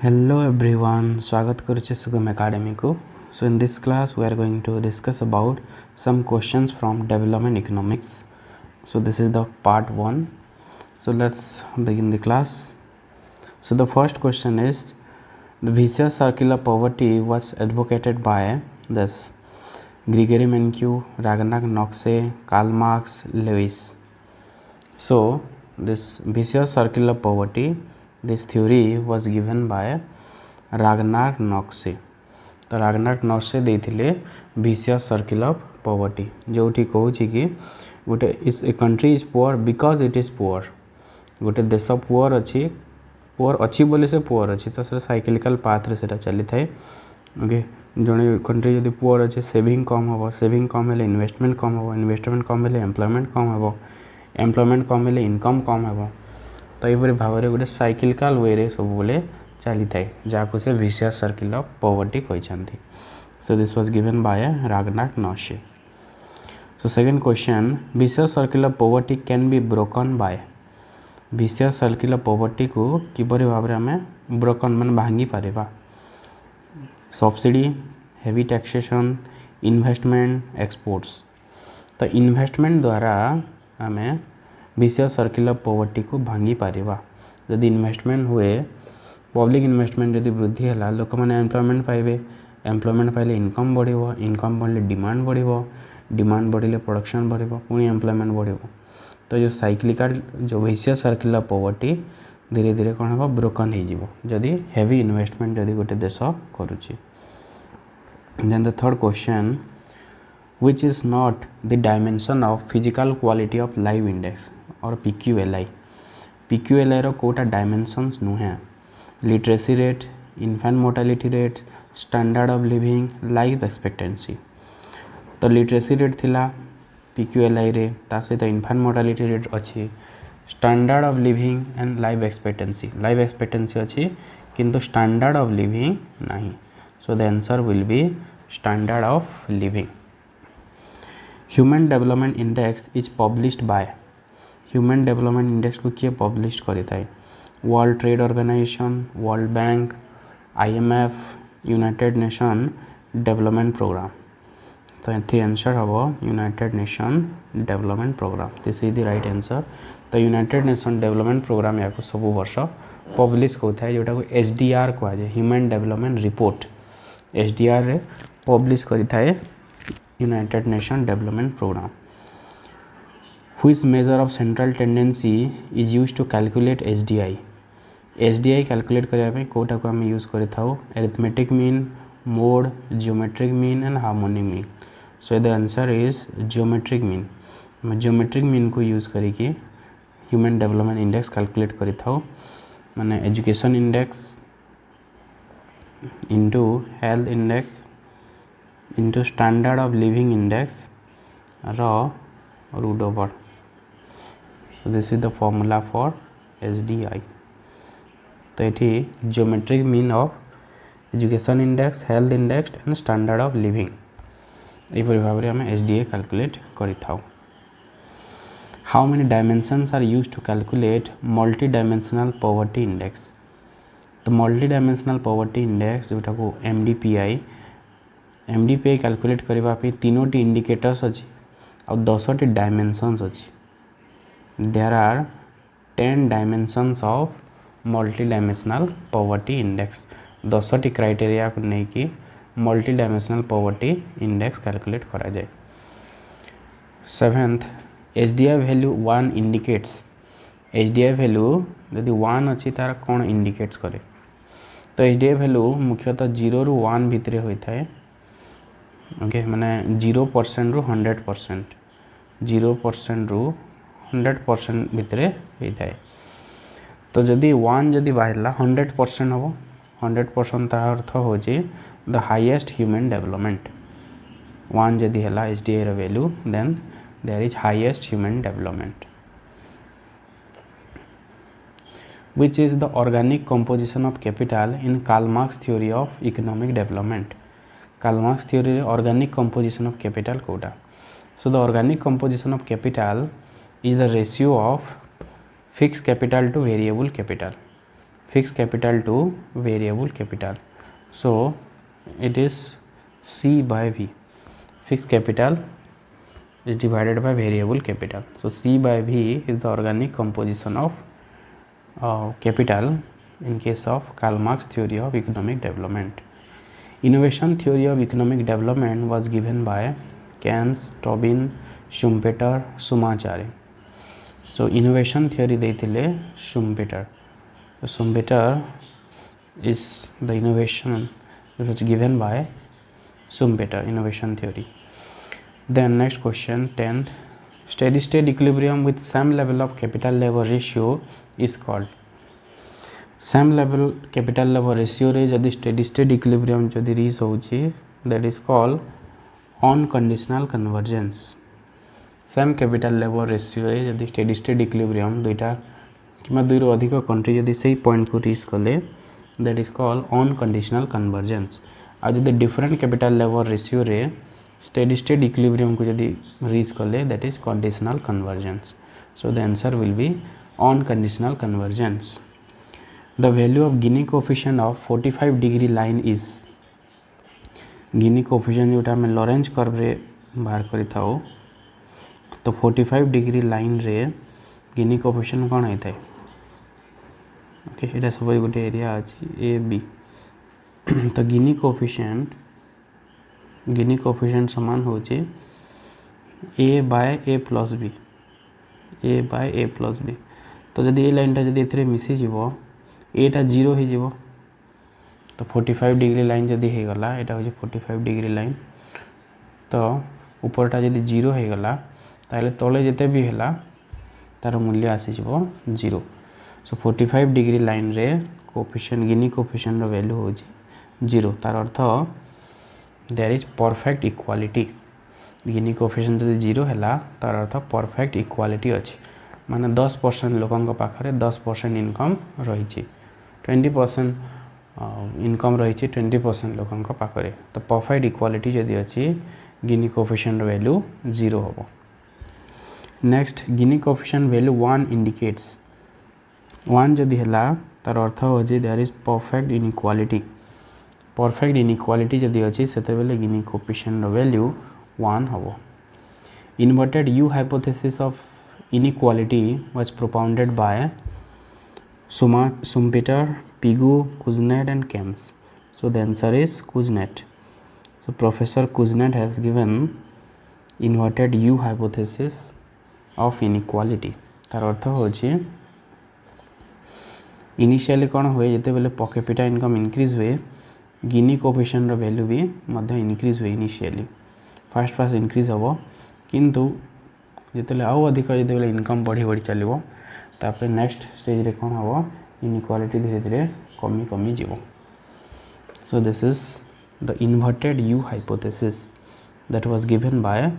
Hello everyone, स्वागत करुचे सुगम एकेडमी को. So in this class we are going to discuss about some questions from development economics. So this is the part 1. So let's begin the class. So the first question is, the vicious circle of poverty was advocated by this Gregory Mankiw, Ragnar Knox, Karl Marx, Lewis. So this vicious circle of poverty, this theory was given by रागनार नॉक्से. तो रागनार नॉक्से देथिले vicious circle of poverty, जोठी कहूची कि गोटे इस country is poor because it is poor. गोटे देश poor अच्छी बोले से poor अच्छी, तो सर साइक्लिकल पाथ रे सेटा चली थाए. ओके, जड़े कंट्री जदि पुअर अच्छे सेविंग कम हम, सेविंग कम हेले इन्वेस्टमेंट कम हम, इन्वेस्टमेंट कम हेले एम्प्लॉयमेंट कम हम, एम्प्लॉयमेंट कम हेले इनकम कम हम. तो यहपरी भाव में गोटे साइक्लिकल वे रे सब बोले चली थाए, जहाँ से vicious circle of poverty कहते. So this was given by Ragnar Knox. So second question, vicious circle of poverty can be broken by. vicious circle of poverty को किपरि भाव में हमें ब्रोकन मान भांगी Paribas. Subsidy, heavy taxation, investment, exports. तो investment द्वारा हमें vicious circle of poverty को भांगी पारिबा. यदि इन्वेस्टमेंट हुए, पब्लिक इन्वेस्टमेंट यदि वृद्धि है, लोक मैंने एम्प्लॉयमेंट पाइबे, एम्प्लॉयमेंट पाइले इनकम बढ़िबो, इनकम बढ़ले डिमांड बढ़िबो, डिमांड बढ़िले प्रोडक्शन बढ़िबो, पुणी एम्प्लॉयमेंट बढ़िबो. तो जो साइक्लिकल जो vicious सर्किल ऑफ पॉवर्टी धीरे धीरे कौन हम ब्रोकन हो जिवो जदि हेवी इन्वेस्टमेंट जदि गोटे देश करुच्ची. Then the third question, which is not the dimension of physical quality of life index और PQLI. PQLI रो कोटा डायमेंशंस नुहे. Literacy rate, infant mortality rate, standard of living, life expectancy. तो लिटरेसी रेट थिला PQLI रे, ता सहित infant mortality rate अच्छी, standard of living and life expectancy. Life expectancy अच्छी किंतु स्टैंडर्ड ऑफ लिविंग नहीं. So the answer will be standard of living. Human development index is published by. Human development index को किए publish करिथाय? World Trade Organisation, World bank, IMF, United Nation Development Programme. तो ये answer हम United Nation Development Programme. This is the right answer. तो United Nation Development Programme या सब वर्ष पब्लिश होता है, जोटा को SDR कहुए, ह्यूमन डेवलपमेंट रिपोर्ट. SDR रे पब्लिश करिथाय United Nation Development Programme. Which measure of central tendency is used to calculate SDI? SDI calculate करने कोटा को आम यूज करें arithmetic mean, mode, geometric mean and harmonic mean. So the answer is geometric mean. Geometric mean को use करके human development index calculate करें, माने education index into health index into standard of living index root over. So this is the formula for SDI. तो ये geometric mean of education index, health index and standard of living ये भाव में हमें SDI calculate करि थाउ. How many dimensions are used to calculate multi-dimensional poverty index? तो multi-dimensional poverty index जोटा को MDPI कैलकुलेट करबा पे तीनोटी इंडिकेटर्स अच्छी और 10टी डायमेंशंस अच्छी. There are 10 dimensions of multi-dimensional poverty index. 10टी क्राइटेरिया को नहीं कि multi-dimensional poverty index कैलकुलेट करा जाए. 7th, SDI value 1 indicates. SDI value यदि 1 अच्छी तार कौन इंडिकेट्स करे? तो SDI value मुख्यतः 0 रु 1 भितर होता है. ओके, माने 0% रु 100%, 0% रु 100% भितर होता है. तो जदि 1 जदि बाहरला 100% हम, 100% तार अर्थ हो द हाईएस्ट ह्यूमन डेवलपमेंट. 1 जदि है SDI रो value, then there is highest human development. Which is the organic composition of capital in Karl Marx theory of economic development? Karl Marx theory organic composition of capital कोटा. So the organic composition of capital is the ratio of fixed capital to variable capital. fixed capital to variable capital. So it is C by V. Fixed capital is divided by variable capital. So C by V is the organic composition of capital in case of Karl Marx theory of economic development. Innovation theory of economic development was given by Keynes, Tobin, Schumpeter, Schumacher. So innovation theory देइथिले Schumpeter. So Schumpeter is the innovation that was given by Schumpeter, innovation theory. Then next question, 10th, steady state equilibrium with same level of capital level ratio is called. Same level capital level ratio रे जदि steady state equilibrium जदि reach होउची, that is called unconditional convergence. Same capital level ratio रे जदि steady state equilibrium दुईटा किमा दुईरो अधिक country जदि सही पॉइंट को रीच कले, that is called unconditional convergence. आ जदि different capital level ratio रे steady state equilibrium को जदि reach कले, that is conditional convergence. So the answer will be unconditional convergence. The value of Gini coefficient of 45 degree line is, Gini coefficient जोटा में Lorentz curve रे बाहर करी थाओ, तो 45 डिग्री लाइन रे Gini coefficient कौन होता है? ओके, इटा सब गोटे एरिया अच्छी ए बी, तो Gini coefficient समान होचे a by a plus b, a by a plus b. तो जदि ये लाइन टा जदि एथरे मिसी जीवो, एटा 0 हो जीवो, तो 45 डिग्री लाइन जदि हे गला, एटा हो 45 डिग्री लाइन, तो ऊपरटा जदि 0 हो गला, ताले तले जते भी हैला तार मूल्य आसी जीवो 0. सो 45 डिग्री लाइन रे कोएफिशिएंट Gini कोएफिशिएंट रो वैल्यू हो 0. तार अर्थ there is perfect equality. Gini coefficient जदि 0 हैला, तार अर्थ परफेक्ट इक्वालिटी अछि. माने 10% लोकन को पाखरे 10% इनकम रही छी, 20% इनकम रही छी 20% लोकन को पाखरे, तो परफेक्ट इक्वालिटी जदि अछि Gini कोएफिशिएंट वैल्यू 0 होबो. Next, Gini coefficient value 1 indicates, 1 जदि हैला तार अर्थ हो जे there is perfect inequality. Perfect inequality जदि अछि सेते बेले Gini कोएफिशिएंट वैल्यू 1 होबो. Inverted U hypothesis of inequality was propounded by Schumpeter, Pigou, Kuznets and Keynes. So the answer is Kuznets. So Professor Kuznets has given inverted U hypothesis of inequality. तार अर्थ होची initially कौन हुए जते बेले per capita income increase हुए, Gini coefficient रो value भी मध्य increase हुए. इनिशियली फास्ट इंक्रीज हम, किंतु जिते आउ अधिक जो इनकम बढ़ी बढ़ी चलो, तापर नेक्स्ट स्टेज रे कौन हम इनइक्वालिटी धीरे धीरे कमी कमी जीव. So this is the inverted U hypothesis that was given by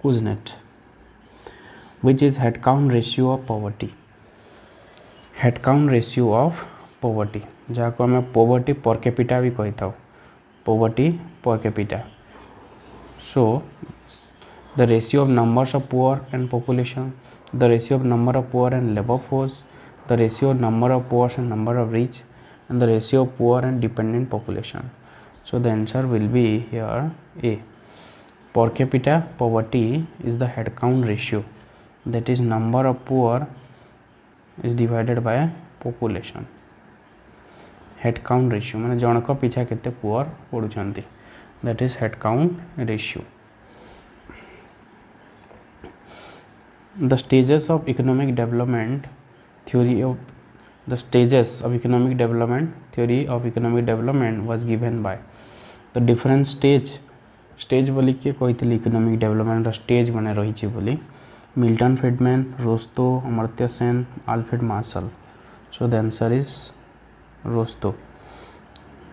Kuznets. Which is head count ratio of poverty. Head count ratio of poverty जहाँ को आम पॉवर्टी पर कैपिटा भी कही था, poverty per capita. So the ratio of numbers of poor and population, the ratio of number of poor and labor force, the ratio of number of poor and number of rich, and the ratio of poor and dependent population. So the answer will be here A. Per capita poverty is the head count ratio, that is number of poor is divided by population. Head count ratio माने जनक पिछा केते poor पडुचंती, that is head count ratio. The stages of economic development theory of the stages of economic development theory of economic development was given by the different stage बोली के कही economic development stage माने रही छी बोली Milton Friedman, Rostow, Amartya Sen, Alfred Marshall. So the answer is Rostow.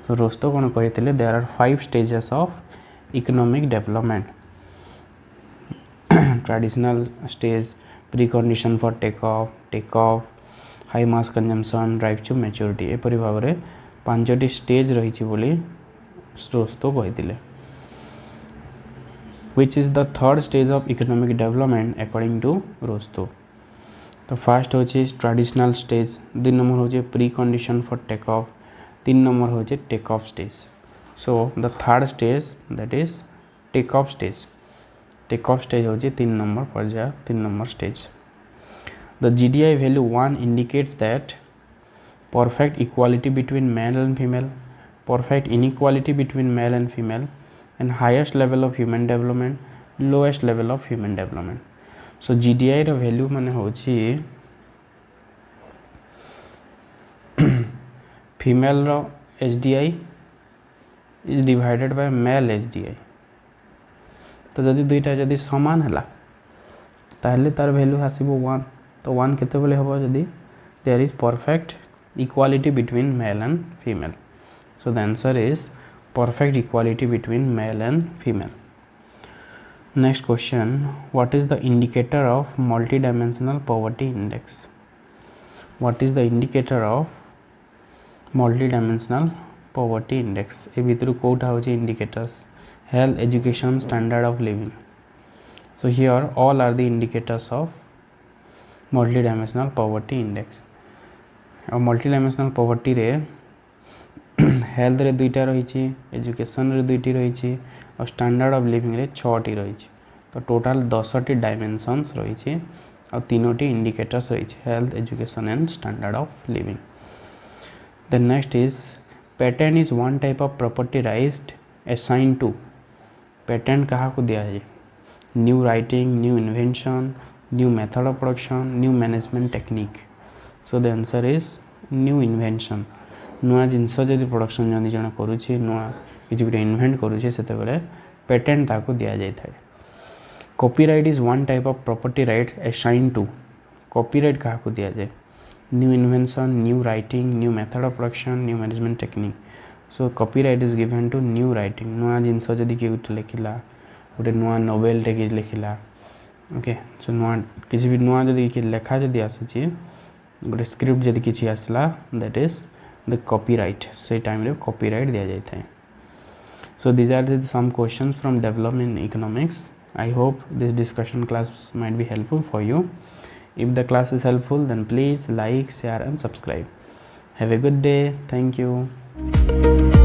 तो Rostow कौन कही there are 5 stages of economic development. Traditional stage, precondition for takeoff, high mass consumption, drive to maturity. एपरी भाव में 5टी stage रही बोली रोस्तो कही. Which is the third stage of economic development according to रोस्तो. तो first होचे ट्रेडिशनल स्टेज, 2 नंबर होचे precondition for take off, 3 number होचे take off stage. So the third stage that is take off stage. Take off stage होचे 3 number पर्याय, 3 number stage. द GDI value 1 indicates that perfect equality between male and female, perfect inequality between male and female, and highest level of human development, lowest level of human development. So GDI ର value ମାନେ ହେଉଛି female ର HDI is divided by male HDI. तो जदि दुईटा जदि समान है ताहले तार वैल्यू आसब 1. तो 1 केतेबेले हम जदि there is perfect equality between male and female. So the answer is perfect equality between male and female. Next question, what is the indicator of multi dimensional poverty index? What is the indicator of multi dimensional poverty index? ए भितर कोटा होची indicators? Health, education, standard of living. So here all are the indicators of multidimensional poverty index. और multidimensional poverty रे health रे दुईटा रही, education रे दुईटी रही और स्टैंडर्ड ऑफ लिविंग रे 6टी रही. तो टोटाल 10टी डायमेंशंस रही और 3टी इंडिकेटर्स रही, health, education and standard of living. Then next is patent is one type of property right assign to. Patent क्या को दिया है? New writing, new invention, new method of production, new management technique. So the answer is new invention. नुआ जिनस जदि production जदि जन करुचे, नुआ किसी गोटे इन्वेंट करुचे, सेते बेले पेटेंट ताको दिया जाय थाए. Copyright is one type of property right assign to. Copyright क्या को दिया जाए? New invention, new writing, new method of production, new management technique. So copyright is given to new writing. नुआ जिनस जदि किए गोटे लिखला, गोटे नुआ नोवेलटे कि लिखला, ओके. सो नुआ किसी भी नुआ जदि लेखा जदि आसूची, गोटे स्क्रिप्ट जदि किसी आसला, दैट इज द कॉपीराइट. से टाइम रे कॉपीराइट दिया जाय थाए. So these are some questions from development economics. I hope this discussion class might be helpful for you. If the class is helpful then please like, share and subscribe. Have a good day. Thank you.